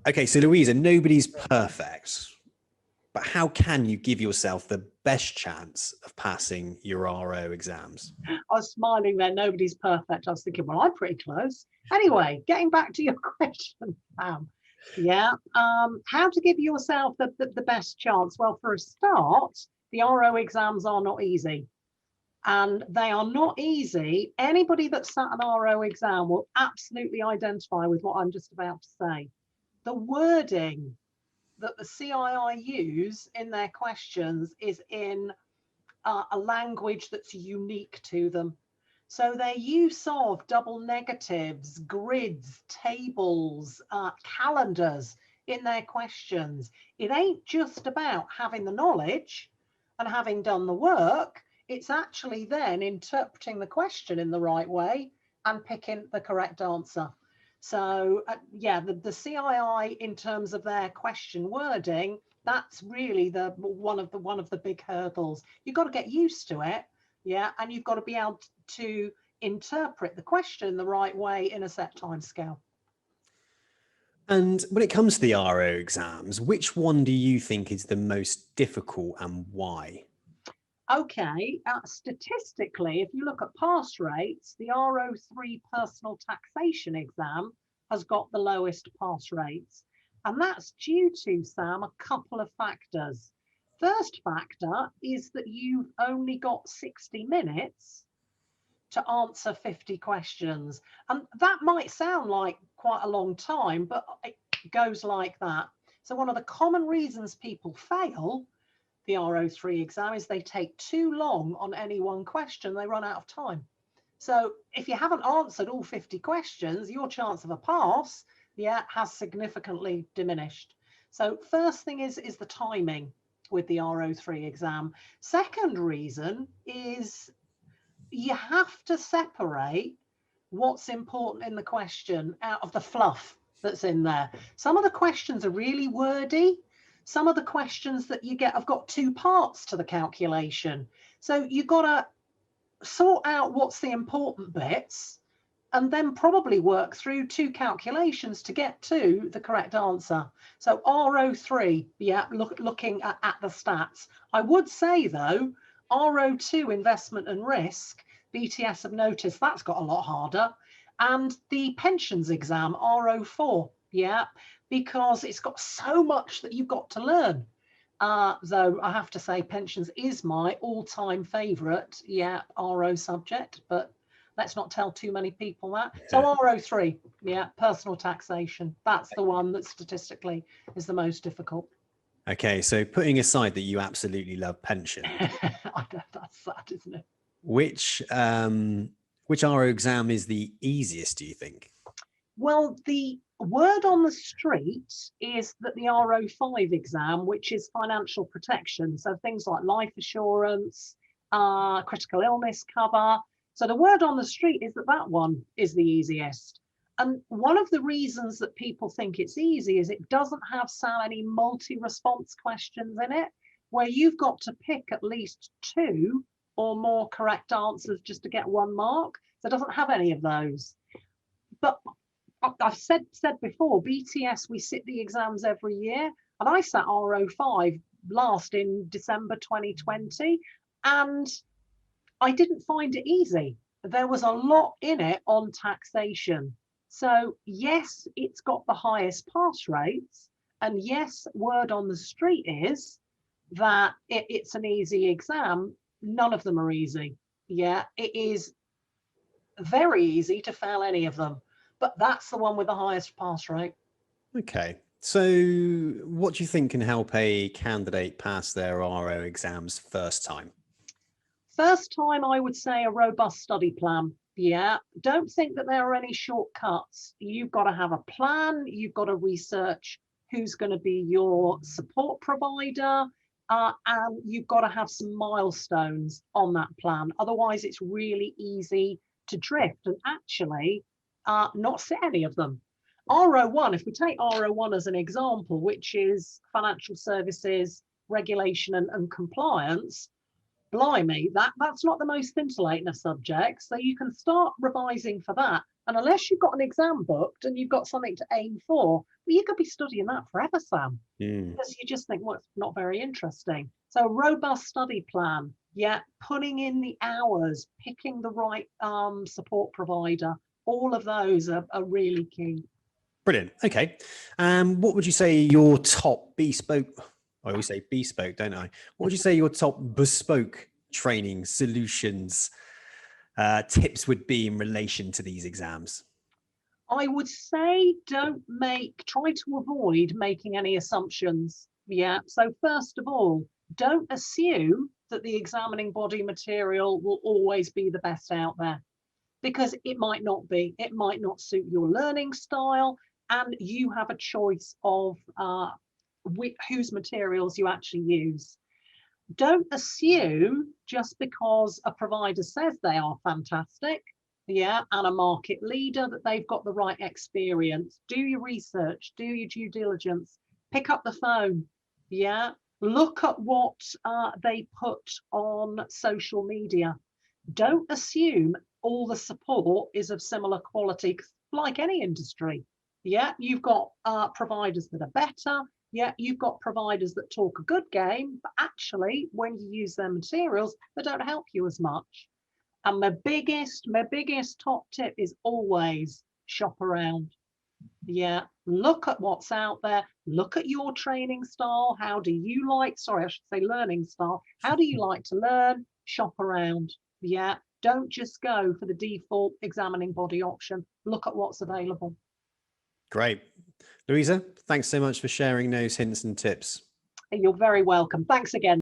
Okay, so Louisa, nobody's perfect, but how can you give yourself the best chance of passing your RO exams? I was smiling there. Nobody's perfect. I was thinking, well, I'm pretty close. Anyway, getting back to your question, Pam. Yeah. How to give yourself the best chance? Well, for a start, the RO exams are not easy. And they are not easy. Anybody that's sat an RO exam will absolutely identify with what I'm just about to say. The wording that the CII use in their questions is in a language that's unique to them. So their use of double negatives, grids, tables, calendars in their questions, it ain't just about having the knowledge and having done the work. It's actually then interpreting the question in the right way and picking the correct answer. So yeah, the CII in terms of their question wording, that's really one of the big hurdles. You've got to get used to it, yeah, and you've got to be able to interpret the question the right way in a set time scale. And when it comes to the RO exams, which one do you think is the most difficult and why? Okay, statistically, if you look at pass rates, the R03 personal taxation exam has got the lowest pass rates. And that's due to, Sam, a couple of factors. First factor is that you've only got 60 minutes to answer 50 questions. And that might sound like quite a long time, but it goes like that. So one of the common reasons people fail the R03 exam is they take too long on any one question, they run out of time. So if you haven't answered all 50 questions, your chance of a pass, yeah, has significantly diminished. So first thing is the timing with the R03 exam. Second reason is you have to separate what's important in the question out of the fluff that's in there. Some of the questions are really wordy. Some of the questions that you get have got two parts to the calculation. So you've got to sort out what's the important bits and then probably work through two calculations to get to the correct answer. So R03, yeah, looking at the stats. I would say though, R02 investment and risk, BTS have noticed that's got a lot harder. And the pensions exam, R04, yeah, because it's got so much that you've got to learn. Though I have to say pensions is my all-time favorite, yeah, RO subject, but let's not tell too many people that. So R03, yeah, personal taxation. That's the one that statistically is the most difficult. Okay, so putting aside that you absolutely love pension, I know that's sad, isn't it? which RO exam is the easiest, do you think? Well, the word on the street is that the R05 exam, which is financial protection, so things like life assurance, critical illness cover. So the word on the street is that that one is the easiest. And one of the reasons that people think it's easy is it doesn't have so many multi-response questions in it, where you've got to pick at least two or more correct answers just to get 1 mark. So it doesn't have any of those. But I've said before, BTS, we sit the exams every year, and I sat R05 last in December 2020, and I didn't find it easy. There was a lot in it on taxation. So yes, it's got the highest pass rates, and yes, word on the street is that it's an easy exam. None of them are easy. Yeah, it is very easy to fail any of them, but that's the one with the highest pass rate. Okay. So what do you think can help a candidate pass their RO exams first time? First time, I would say a robust study plan. Yeah, don't think that there are any shortcuts. You've got to have a plan. You've got to research who's going to be your support provider. And you've got to have some milestones on that plan. Otherwise, it's really easy to drift and actually not sit any of them. R01, if we take R01 as an example, which is financial services, regulation and compliance, blimey, that's not the most scintillating of subjects. So you can start revising for that. And unless you've got an exam booked and you've got something to aim for, well, you could be studying that forever, Sam. Because you just think, well, it's not very interesting. So a robust study plan, putting in the hours, picking the right support provider, all of those are really key. Brilliant. Okay. What would you say your top bespoke, I always say bespoke, don't I? What would you say your top bespoke training solutions tips would be in relation to these exams? I would say try to avoid making any assumptions. So first of all, don't assume that the examining body material will always be the best out there, because it might not be. It might not suit your learning style, and you have a choice of whose materials you actually use. Don't assume just because a provider says they are fantastic, and a market leader, that they've got the right experience. Do your research, do your due diligence, pick up the phone, look at what they put on social media. Don't assume all the support is of similar quality, like any industry. You've got providers that are better. You've got providers that talk a good game, but actually, when you use their materials, they don't help you as much. And my biggest top tip is always shop around. Look at what's out there. Look at your training style. How do you like, sorry, I should say learning style. How do you like to learn? Shop around. Don't just go for the default examining body option. Look at what's available. Great. Luiza, thanks so much for sharing those hints and tips. You're very welcome. Thanks again.